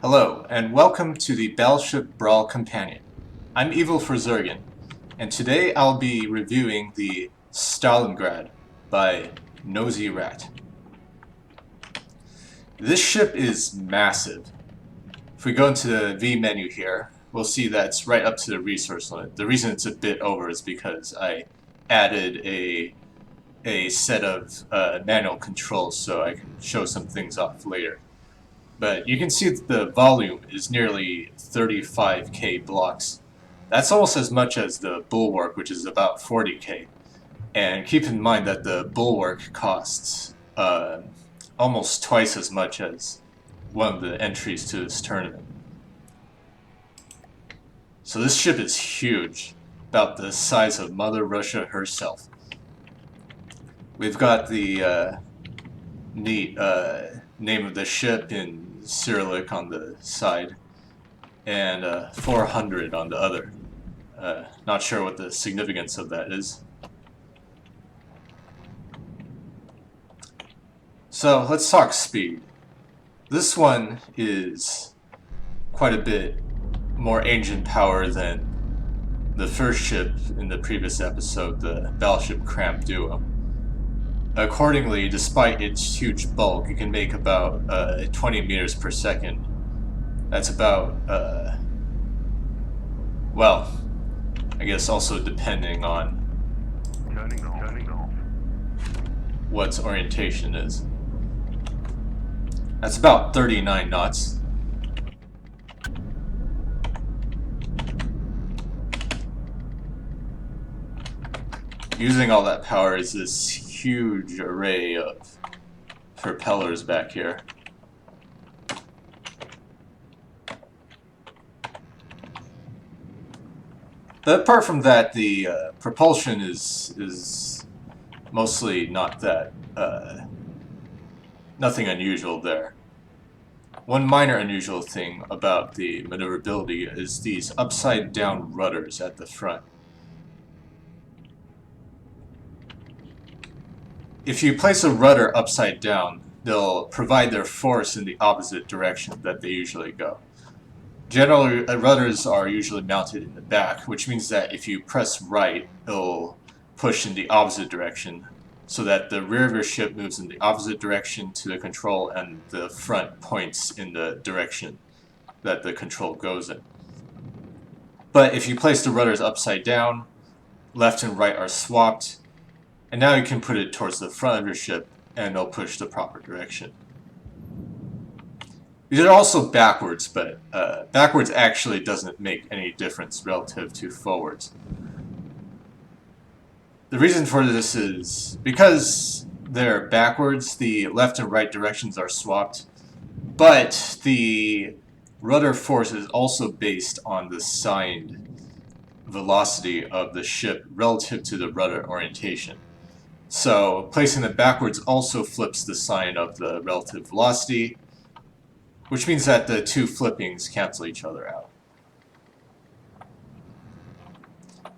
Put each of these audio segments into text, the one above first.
Hello, and welcome to the Battleship Brawl Companion. I'm Evil for Zergen, and today I'll be reviewing the Stalingrad by Nosy Rat. This ship is massive. If we go into the V menu here, we'll see that it's right up to the resource limit. The reason it's a bit over is because I added a set of manual controls so I can show some things off later. But you can see that the volume is nearly 35k blocks. That's almost as much as the Bulwark, which is about 40k. And keep in mind that the Bulwark costs almost twice as much as one of the entries to this tournament. So this ship is huge, about the size of Mother Russia herself. We've got the neat name of the ship in Cyrillic on the side, and 400 on the other. Not sure what the significance of that is. So let's talk speed. This one is quite a bit more engine power than the first ship in the previous episode, the Battleship Cramp Duo. Accordingly, despite its huge bulk, it can make about 20 meters per second. That's about, well, I guess also depending on what orientation is. That's about 39 knots. Using all that power is this huge array of propellers back here. But apart from that, the propulsion is mostly not that nothing unusual there. One minor unusual thing about the maneuverability is these upside down rudders at the front. If you place a rudder upside down, they'll provide their force in the opposite direction that they usually go. Generally, rudders are usually mounted in the back, which means that if you press right, it'll push in the opposite direction, so that the rear of your ship moves in the opposite direction to the control and the front points in the direction that the control goes in. But if you place the rudders upside down, left and right are swapped, and now you can put it towards the front of your ship and it'll push the proper direction. These are also backwards, but backwards actually doesn't make any difference relative to forwards. The reason for this is because they're backwards, the left and right directions are swapped, but the rudder force is also based on the signed velocity of the ship relative to the rudder orientation. So placing them backwards also flips the sign of the relative velocity, which means that the two flippings cancel each other out.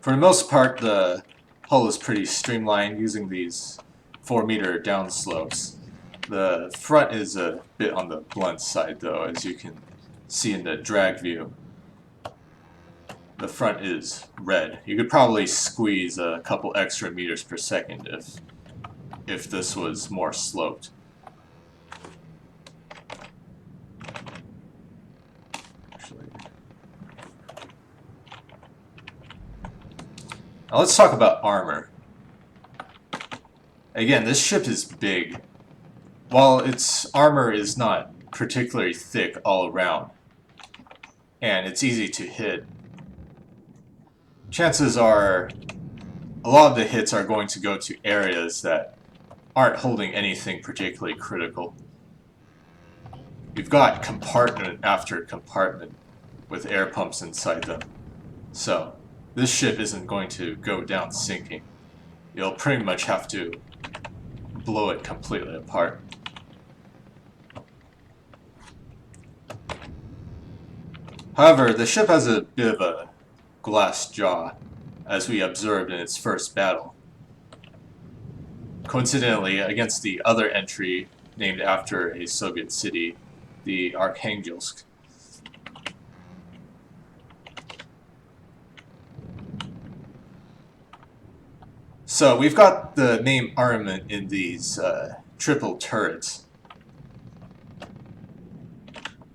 For the most part, the hull is pretty streamlined using these 4-meter downslopes. The front is a bit on the blunt side though, as you can see in the drag view. The front is red. You could probably squeeze a couple extra meters per second if this was more sloped. Now let's talk about armor. Again, this ship is big. While its armor is not particularly thick all around, and it's easy to hit, chances are a lot of the hits are going to go to areas that aren't holding anything particularly critical. You've got compartment after compartment with air pumps inside them, so this ship isn't going to go down sinking. You'll pretty much have to blow it completely apart. However, the ship has a bit of a glass jaw, as we observed in its first battle. Coincidentally, against the other entry named after a Soviet city, the Arkhangelsk. So we've got the main armament in these triple turrets.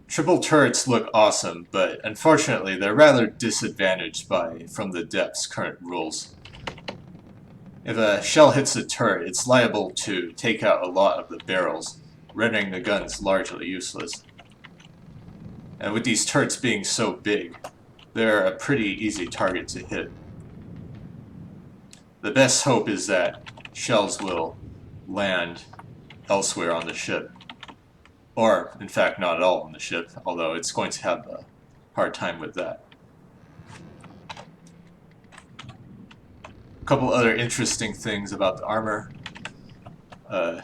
Triple turrets look awesome, but unfortunately they're rather disadvantaged from the depth's current rules. If a shell hits a turret, it's liable to take out a lot of the barrels, rendering the guns largely useless. And with these turrets being so big, they're a pretty easy target to hit. The best hope is that shells will land elsewhere on the ship. Or, in fact, not at all on the ship, although it's going to have a hard time with that. A couple other interesting things about the armor.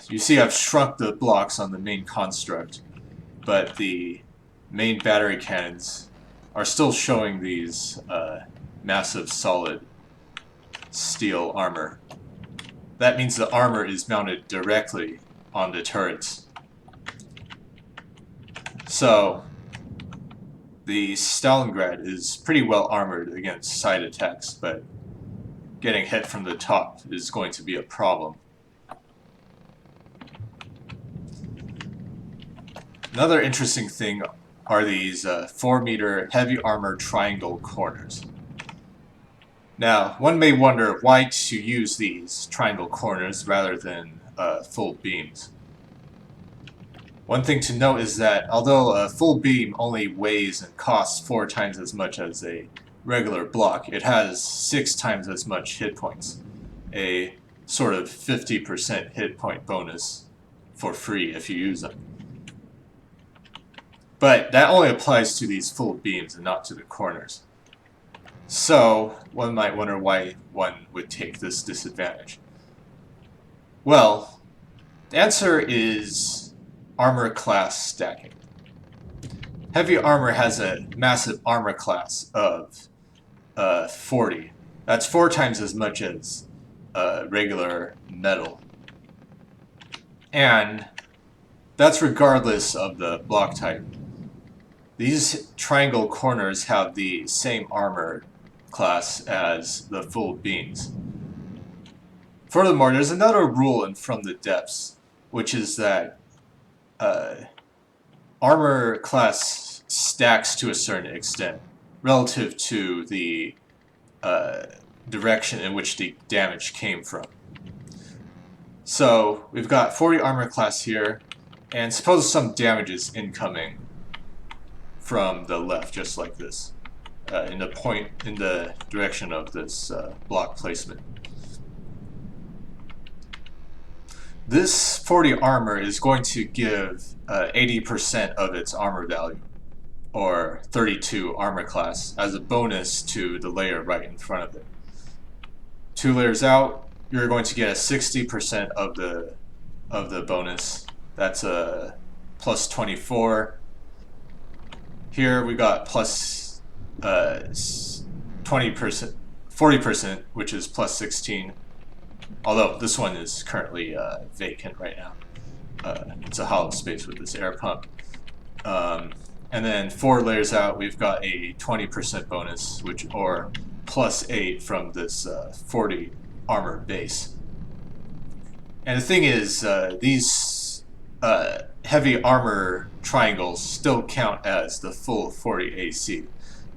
You see I've shrunk the blocks on the main construct, but the main battery cannons are still showing these massive solid steel armor. That means the armor is mounted directly on the turrets. So the Stalingrad is pretty well armored against side attacks, but getting hit from the top is going to be a problem. Another interesting thing are these 4-meter heavy armor triangle corners. Now, one may wonder why to use these triangle corners rather than full beams. One thing to note is that although a full beam only weighs and costs 4 times as much as a regular block, it has 6 times as much hit points, a sort of 50% hit point bonus for free if you use them. But that only applies to these full beams and not to the corners. So, one might wonder why one would take this disadvantage. Well, the answer is armor class stacking. Heavy armor has a massive armor class of 40. That's 4 times as much as regular metal. And that's regardless of the block type. These triangle corners have the same armor class as the full beams. Furthermore, there's another rule from the depths, which is that armor class stacks to a certain extent relative to the direction in which the damage came from. So we've got 40 armor class here, and suppose some damage is incoming from the left, just like this, in the direction of this block placement. This 40 armor is going to give 80% of its armor value, or 32 armor class, as a bonus to the layer right in front of it. 2 layers out, you're going to get a 60% of the bonus. That's a plus 24. Here we got plus 20%, 40%, which is plus 16. Although this one is currently vacant right now. It's a hollow space with this air pump. And then 4 layers out, we've got a 20% bonus, or plus 8 from this 40 armor base. And the thing is, these heavy armor triangles still count as the full 40 AC,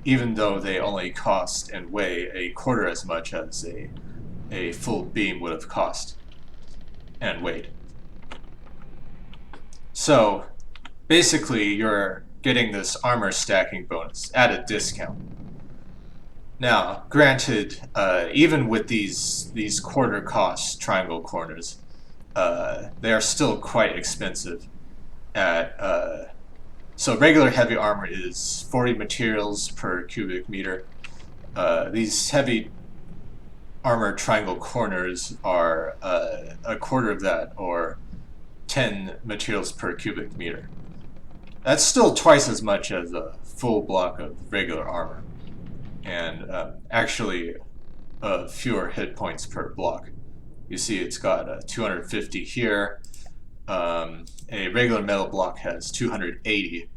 even though they only cost and weigh a quarter as much as a full beam would have cost and weighed. So basically you're getting this armor stacking bonus at a discount. Now, granted, even with these quarter cost triangle corners, they are still quite expensive. So regular heavy armor is 40 materials per cubic meter. These heavy armor triangle corners are a quarter of that, or 10 materials per cubic meter. That's still twice as much as a full block of regular armor, and actually fewer hit points per block. You see it's got 250 here. A regular metal block has 280,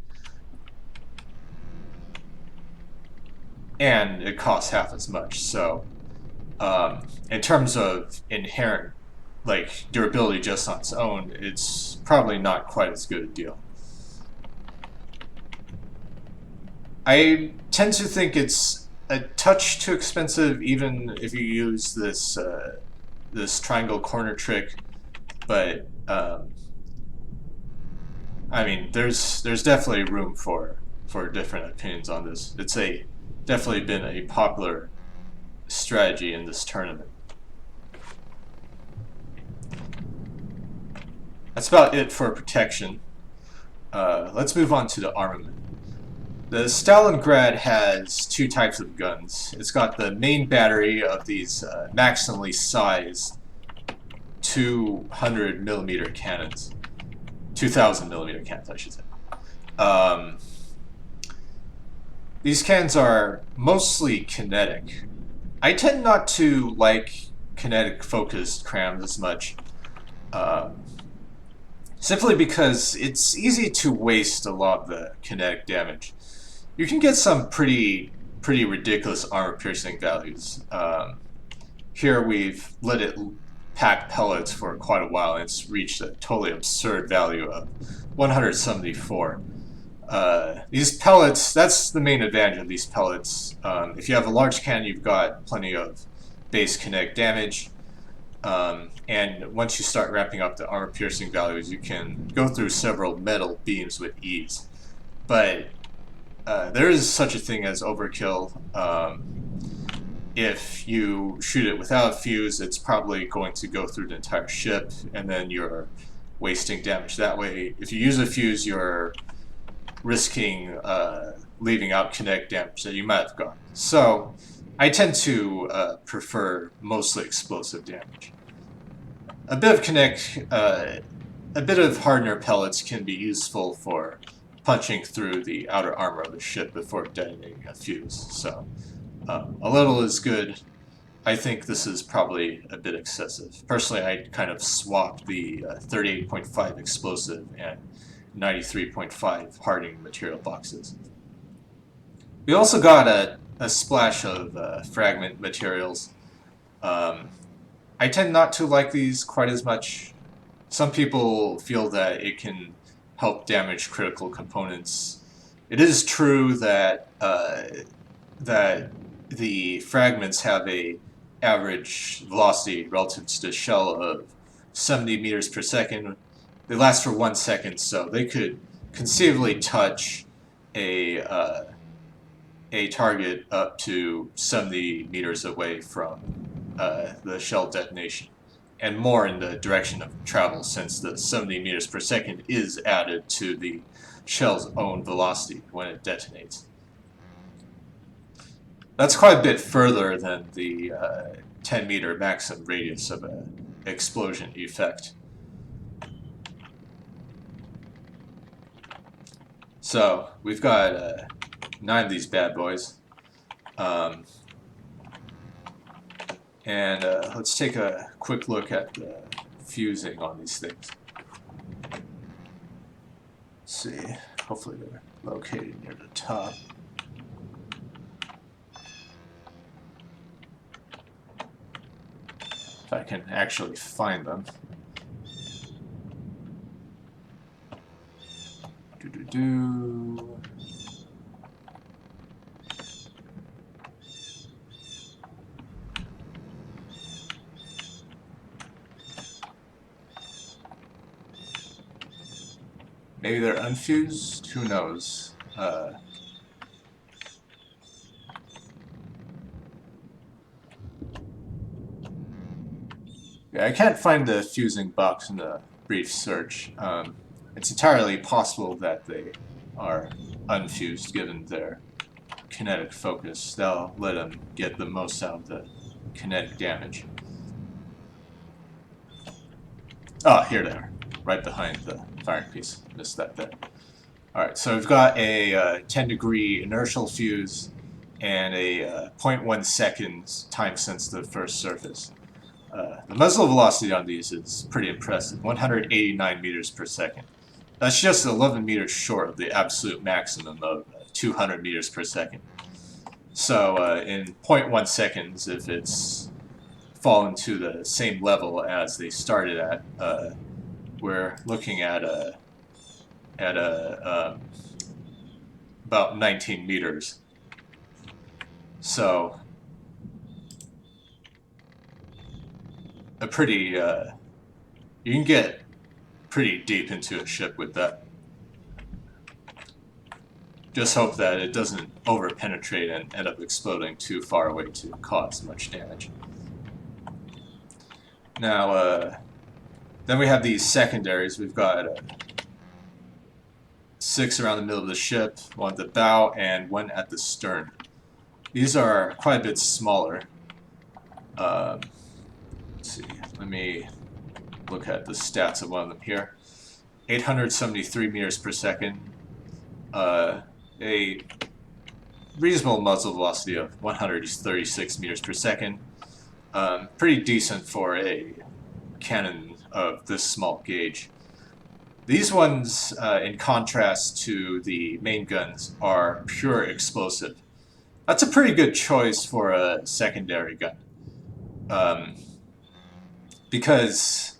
and it costs half as much. So In terms of inherent like durability just on its own, it's probably not quite as good a deal. I tend to think it's a touch too expensive, even if you use this this triangle corner trick. But I mean, there's definitely room for different opinions on this. It's definitely been a popular strategy in this tournament. That's about it for protection. Let's move on to the armament. The Stalingrad has two types of guns. It's got the main battery of these maximally sized 200mm cannons. 2000mm cannons, I should say. These cannons are mostly kinetic. I tend not to like kinetic focused crams as much. Simply because it's easy to waste a lot of the kinetic damage. You can get some pretty ridiculous armor piercing values. Here we've let it pack pellets for quite a while, and it's reached a totally absurd value of 174. These pellets, that's the main advantage of these pellets. If you have a large cannon, you've got plenty of base kinetic damage. And once you start ramping up the armor piercing values, you can go through several metal beams with ease. But there is such a thing as overkill. If you shoot it without a fuse, it's probably going to go through the entire ship, and then you're wasting damage that way. If you use a fuse, you're risking leaving out kinetic damage that you might have gotten. So I tend to prefer mostly explosive damage. A bit of a bit of hardener pellets can be useful for punching through the outer armor of the ship before detonating a fuse. So a little is good. I think this is probably a bit excessive. Personally, I kind of swapped the 38.5 explosive and 93.5 hardening material boxes. We also got a splash of fragment materials. I tend not to like these quite as much. Some people feel that it can help damage critical components. It is true that that the fragments have a average velocity relative to the shell of 70 meters per second. They last for 1 second, so they could conceivably touch a target up to 70 meters away from the shell detonation, and more in the direction of travel, since the 70 meters per second is added to the shell's own velocity when it detonates. That's quite a bit further than the 10-meter maximum radius of an explosion effect. So we've got 9 of these bad boys. And let's take a quick look at the fusing on these things. Let's see, hopefully they're located near the top. If I can actually find them. Doo-doo-doo. Maybe they're unfused? Who knows? Yeah, I can't find the fusing box in the brief search. It's entirely possible that they are unfused given their kinetic focus. They'll let them get the most out of the kinetic damage. Oh, here they are, right behind the firing piece. Missed that there. Alright, so we've got a 10-degree inertial fuse and a 0.1 seconds time-sensitive first surface. The muzzle velocity on these is pretty impressive, 189 meters per second. That's just 11 meters short of the absolute maximum of 200 meters per second. So in 0.1 seconds, if it's fall into the same level as they started at. We're looking at about 19 meters. So a pretty you can get pretty deep into a ship with that. Just hope that it doesn't over-penetrate and end up exploding too far away to cause much damage. Now, then we have these secondaries. We've got 6 around the middle of the ship, 1 at the bow, and 1 at the stern. These are quite a bit smaller. Let's see, let me look at the stats of one of them here. 873 meters per second. A reasonable muzzle velocity of 136 meters per second. Pretty decent for a cannon of this small gauge. These ones, in contrast to the main guns, are pure explosive. That's a pretty good choice for a secondary gun. Because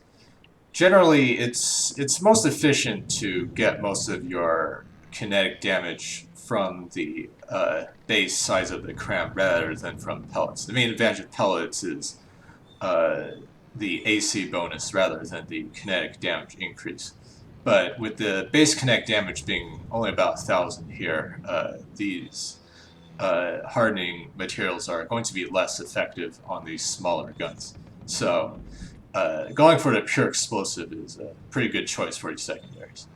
generally it's most efficient to get most of your kinetic damage from the base size of the cram rather than from pellets. The main advantage of pellets is the AC bonus rather than the kinetic damage increase. But with the base kinetic damage being only about 1,000 here, these hardening materials are going to be less effective on these smaller guns. So going for the pure explosive is a pretty good choice for these secondaries.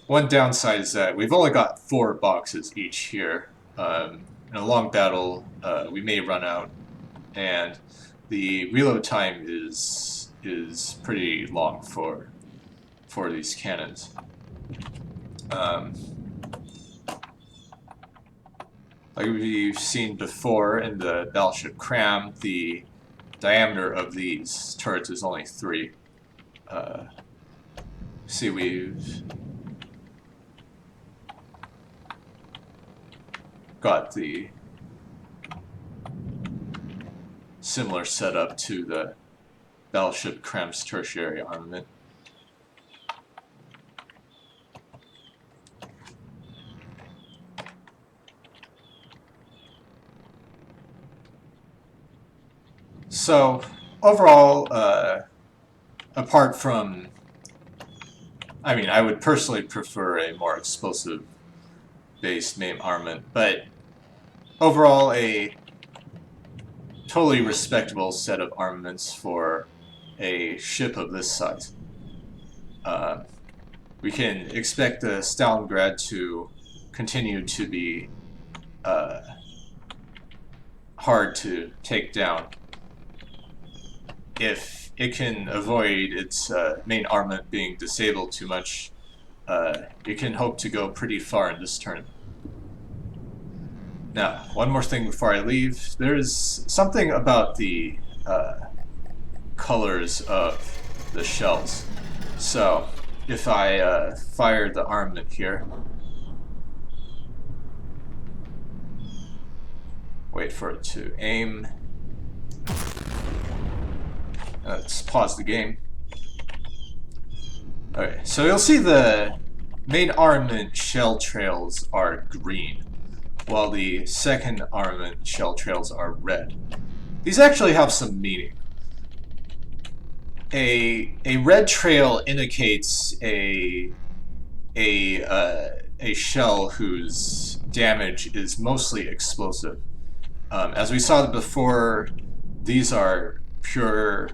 One downside is that we've only got 4 boxes each here. In a long battle, we may run out, and the reload time is pretty long for these cannons. Like we've seen before in the Battleship Cram, the diameter of these turrets is only 3. See, we've got the similar setup to the Battleship Cram's tertiary armament. So overall, apart from, I mean, I would personally prefer a more explosive based main armament, but overall a totally respectable set of armaments for a ship of this size. We can expect the Stalingrad to continue to be hard to take down. If it can avoid its main armament being disabled too much, it can hope to go pretty far in this tournament. Now, one more thing before I leave. There's something about the colors of the shells. So, if I fire the armament here, wait for it to aim. Let's pause the game. Okay, so you'll see the main armament shell trails are green, while the second armament shell trails are red. These actually have some meaning. A red trail indicates a shell whose damage is mostly explosive. As we saw before, these are pure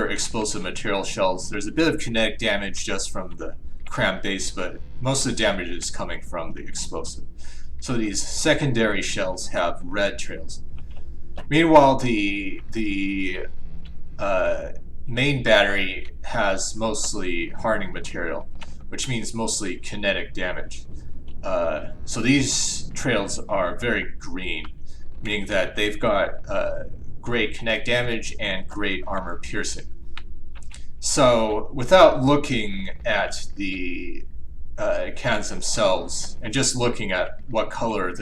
explosive material shells. There's a bit of kinetic damage just from the cram base, but most of the damage is coming from the explosive. So these secondary shells have red trails. Meanwhile, the main battery has mostly hardening material, which means mostly kinetic damage. So these trails are very green, meaning that they've got great kinetic damage and great armor piercing. So without looking at the cannons themselves and just looking at what color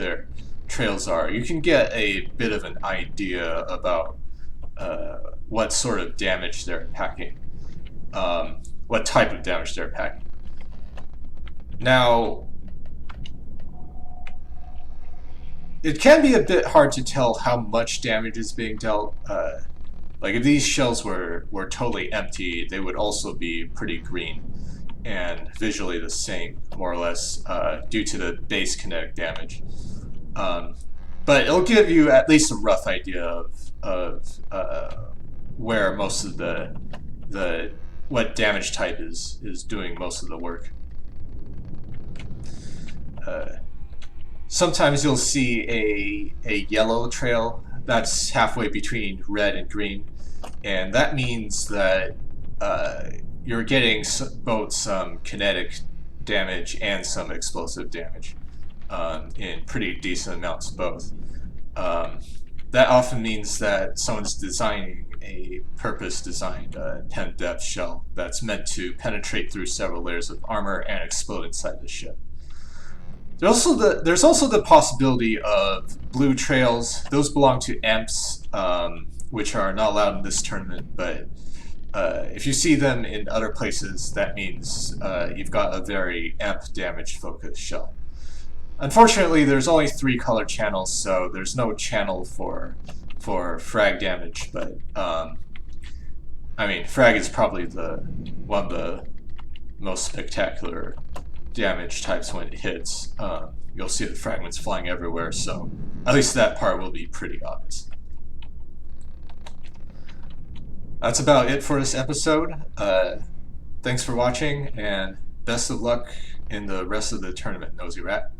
trails are, you can get a bit of an idea about what sort of damage they're packing, what type of damage they're packing. Now, it can be a bit hard to tell how much damage is being dealt. Like if these shells were totally empty, they would also be pretty green and visually the same, more or less, due to the base kinetic damage. But it'll give you at least a rough idea of where most of what damage type is doing most of the work. Sometimes you'll see a yellow trail that's halfway between red and green, and that means that you're getting both some kinetic damage and some explosive damage in pretty decent amounts both. That often means that someone's designing a purpose-designed 10 depth shell that's meant to penetrate through several layers of armor and explode inside the ship. There's also the possibility of blue trails. Those belong to amps, which are not allowed in this tournament, but if you see them in other places, that means you've got a very amp damage focused shell. Unfortunately, there's only 3 color channels, so there's no channel for frag damage, but I mean, frag is probably one of the most spectacular damage types when it hits. You'll see the fragments flying everywhere, so at least that part will be pretty obvious. That's about it for this episode. Thanks for watching, and best of luck in the rest of the tournament, Nosy Rat.